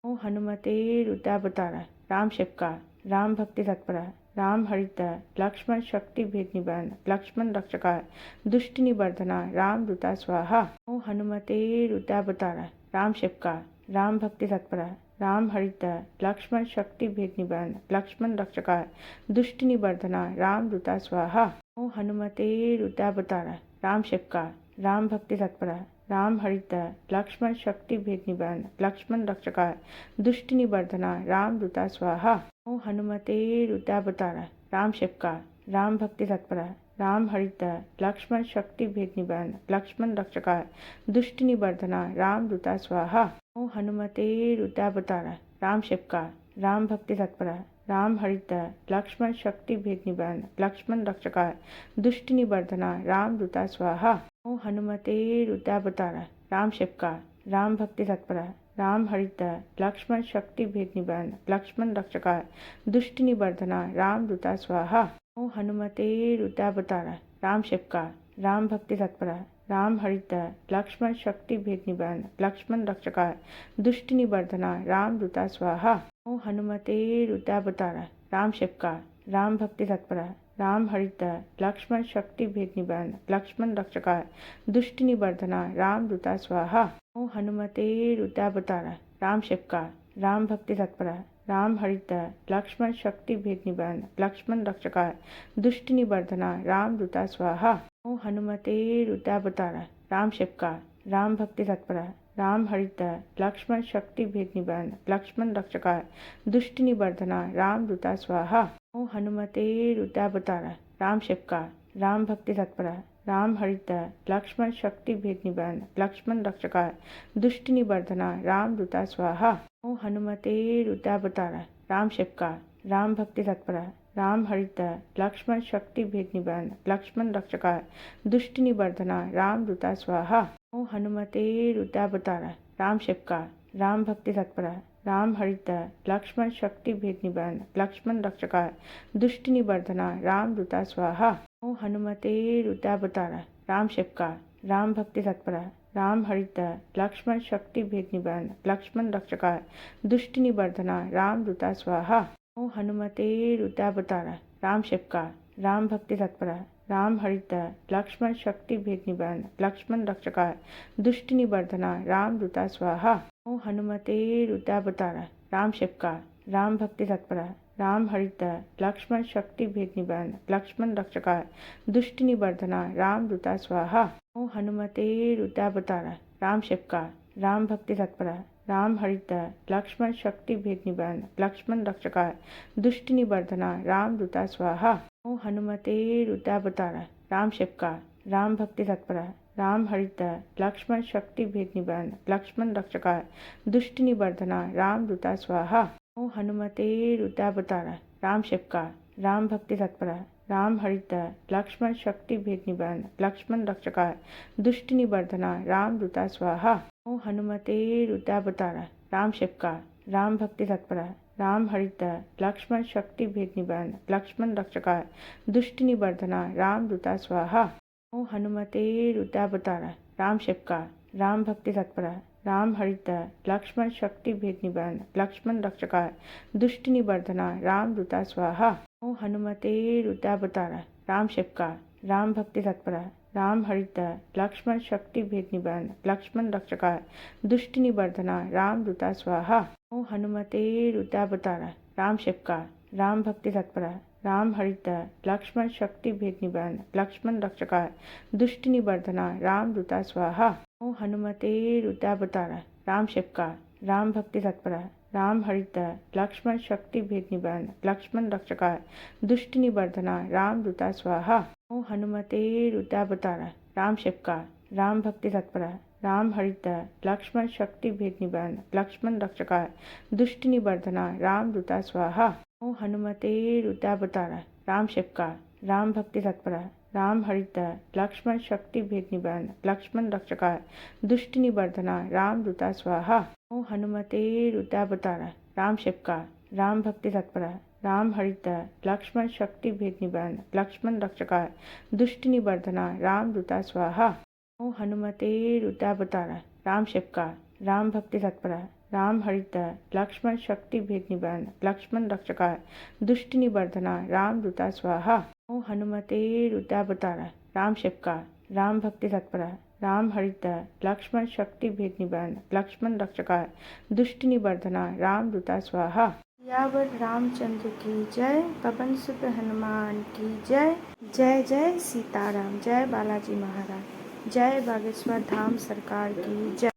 ओ हनुमते रुद्रावतार राम शिवका राम भक्ति तत्परा राम हरित लक्ष्मण शक्ति भेद निवारण लक्ष्मण रक्षका दुष्ट निवर्धना राम दूता स्वाहा। ओ हनुमते रुद्रावतार राम शिवका राम भक्ति तत्परा राम हरित लक्ष्मण शक्ति भेद निवारण लक्ष्मण रक्षका दुष्ट निवर्धना राम दूता स्वाहा। ओ हनुमते रुद्रावतार राम शिवका राम भक्ति तत्परा राम हरित लक्ष्मण शक्ति भेद निवारण लक्ष्मण रक्षका दुष्ट निवर्धना राम दूता स्वाहा। ओ हनुमते रुद्रावतार राम शिवका राम भक्ति तत्परा राम हरित लक्ष्मण शक्ति भेद निवारण लक्ष्मण रक्षका दुष्ट निवर्धना राम दूता स्वाहा। ओ हनुमते रुद्रावतार राम शिवका राम भक्ति तत्परा राम हरित लक्ष्मण शक्ति भेद निवारण लक्ष्मण रक्षका दुष्ट निवर्धना राम दूता स्वाहा। ओ हनुमते रुद्रावतार राम शिवका राम भक्ति तत्परा राम हरित लक्ष्मण शक्ति भेद निवारण लक्ष्मण रक्षका दुष्ट निवर्धना राम दूता स्वाहा। ओ हनुमते रुद्रावतार राम शिवका राम भक्ति तत्परा राम हरित लक्ष्मण शक्ति भेद निवारण लक्ष्मण रक्षका दुष्ट निवर्धना राम दूता स्वाहा। ओ हनुमते रुद्रावतार राम शिवका राम भक्ति तत्परा राम हरित लक्ष्मण शक्ति भेद निवारण लक्ष्मण रक्षका दुष्ट निवर्धना राम दूता स्वाहा। ओ हनुमते रुद्रावतार राम शिवका राम भक्ति तत्परा राम हरित लक्ष्मण शक्ति भेद निवारण लक्ष्मण रक्षका दुष्ट निवर्धना राम दूता स्वाहा। ओ हनुमते रुद्रावतार राम शिवका राम भक्ति तत्परा राम हरित लक्ष्मण शक्ति भेद निवारण लक्ष्मण रक्षका दुष्ट निवर्धना राम दूता स्वाहा। ओ हनुमते रुद्रावतार राम शिवका राम भक्ति तत्परा राम हरित लक्ष्मण शक्ति भेद निवारण लक्ष्मण रक्षका दुष्ट निवर्धना राम दूता स्वाहा। ओ हनुमते रुद्रावतार राम शिवका राम भक्ति तत्परा राम हरित लक्ष्मण शक्ति भेद निवारण लक्ष्मण रक्षका दुष्ट निवर्धना राम दूता स्वाहा। ओ हनुमते रुद्रावतार राम शिवका राम भक्ति तत्परा राम हरित लक्ष्मण शक्ति भेद निवारण लक्ष्मण रक्षका दुष्ट निवर्धना राम दूता स्वाहा। ओ हनुमते रुद्रावतार राम शिवका राम भक्ति तत्परा राम हरित लक्ष्मण शक्ति भेद निवारण लक्ष्मण रक्षका दुष्ट निवर्धना राम दूता स्वाहा। ओ हनुमते रुद्रावतार राम शिवका राम भक्ति तत्परा राम हरित लक्ष्मण शक्ति भेद निवारण लक्ष्मण रक्षका दुष्ट निवर्धना राम दूता स्वाहा। ओ हनुमते रुद्रावतार राम शिवका राम भक्ति तत्परा राम हरित लक्ष्मण शक्ति भेद निवारण लक्ष्मण रक्षका दुष्ट निवर्धना राम दूता स्वाहा। ओ हनुमते रुद्रावतार राम शिवका राम भक्ति तत्परा राम हरित लक्ष्मण शक्ति भेद निवारण लक्ष्मण रक्षका दुष्ट निवर्धना राम दूता स्वाहा। ओ हनुमते रुद्रावतार राम शिवका राम भक्ति तत्परा राम हरित लक्ष्मण शक्ति भेद निवारण लक्ष्मण रक्षका दुष्ट निवर्धना राम दूता स्वाहा। ओ हनुमते रुद्रावतार राम शिवका राम भक्ति तत्परा राम हरित लक्ष्मण शक्ति भेद निवारण लक्ष्मण रक्षका दुष्ट निवर्धना राम दूता स्वाहा। ओ हनुमते रुद्रावतार राम शिवका राम भक्ति तत्परा राम हरित लक्ष्मण शक्ति भेद निवारण लक्ष्मण रक्षका दुष्ट निवर्धना राम दूता स्वाहा। ओ हनुमते रुद्रावतार राम शिवका राम भक्ति तत्परा राम हरित लक्ष्मण शक्ति भेद निवारण लक्ष्मण रक्षका दुष्ट निवर्धना राम दूता स्वाहा। ओ हनुमते रुद्रावतार राम शिवका राम भक्ति तत्परा राम हरित लक्ष्मण शक्ति भेद निवारण लक्ष्मण रक्षका दुष्ट निवर्धना राम दूता स्वाहा। ओ हनुमते रुद्रावतार राम शिवका राम भक्ति तत्परा राम हरित लक्ष्मण शक्ति भेद निवारण लक्ष्मण रक्षका दुष्ट निवर्धना राम दूता स्वाहा। ओ हनुमते रुद्रावतार राम शिवका राम भक्ति तत्परा राम हरित लक्ष्मण शक्ति भेद निवारण लक्ष्मण रक्षका दुष्ट निवर्धना राम दूता स्वाहा। ओ हनुमते रुद्रावतार राम शिवका राम भक्ति तत्परा राम हरित लक्ष्मण शक्ति भेद निवारण लक्ष्मण रक्षका दुष्ट निवर्धना राम दूता स्वाहा। ओ हनुमते रुद्रावतार राम शिवका राम भक्ति तत्परा राम हरित लक्ष्मण शक्ति भेद निवारण लक्ष्मण रक्षका दुष्ट निवर्धना राम दूता स्वाहा। ओ हनुमते रुद्रावतार राम शिवका राम भक्ति तत्परा राम हरित लक्ष्मण शक्ति भेद निवारण लक्ष्मण रक्षका दुष्ट निवर्धना राम दूता स्वाहा। ओ हनुमते रुद्रावतार राम शिवका राम भक्ति तत्परा राम हरिद्रय लक्ष्मण शक्ति भेद निवारण लक्ष्मण रक्षकाय दुष्ट निवर्धना राम दूता स्वाहा। ओम हनुमते रुद्रावताराय राम शिवकार राम भक्ति तत्पराय राम हरिद्रय लक्ष्मण शक्ति भेद निवारण लक्ष्मण रक्षकाय दुष्ट निवर्धना राम दूता स्वाहा। सियावर रामचंद्र की जय, पवन सुत हनुमान की जय। जय जय सीताराम, जय बालाजी महाराज, जय बागेश्वर धाम सरकार की जय।